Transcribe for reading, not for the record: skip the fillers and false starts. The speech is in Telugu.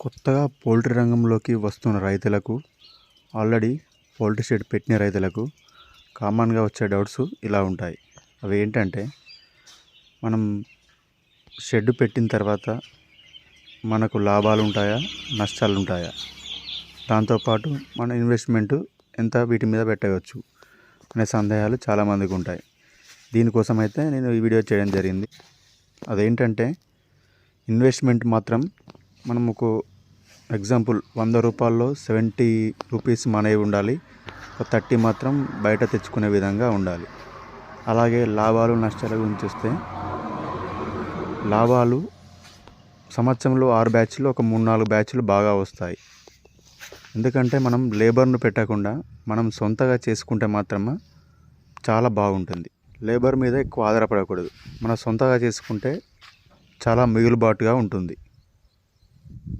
కొత్తగా పౌల్ట్రీ రంగంలోకి వస్తున్న రైతులకు, ఆల్రెడీ పౌల్ట్రీ షెడ్ పెట్టిన రైతులకు కామన్గా వచ్చే డౌట్స్ ఇలా ఉంటాయి. అవి ఏంటంటే, మనం షెడ్ పెట్టిన తర్వాత మనకు లాభాలు ఉంటాయా, నష్టాలు ఉంటాయా, దాంతోపాటు మన ఇన్వెస్ట్మెంట్ ఎంత వీటి మీద పెట్టవచ్చు అనే సందేహాలు చాలామందికి ఉంటాయి. దీనికోసం అయితే నేను ఈ వీడియో చేయడం జరిగింది. అదేంటంటే, ఇన్వెస్ట్మెంట్ మాత్రం మనం ఒక ఎగ్జాంపుల్ 100 రూపాయల్లో 70 రూపీస్ మనవి ఉండాలి, ఒక 30 మాత్రం బయట తెచ్చుకునే విధంగా ఉండాలి. అలాగే లాభాలు నష్టాల గురించి వస్తే, లాభాలు సంవత్సరంలో 6 బ్యాచ్లు ఒక 3-4 బ్యాచ్లు బాగా వస్తాయి. ఎందుకంటే మనం లేబర్ను పెట్టకుండా మనం సొంతగా చేసుకుంటే మాత్రమే చాలా బాగుంటుంది. లేబర్ మీద ఎక్కువ ఆధారపడకూడదు. మన సొంతగా చేసుకుంటే చాలా మిగులుబాటుగా ఉంటుంది.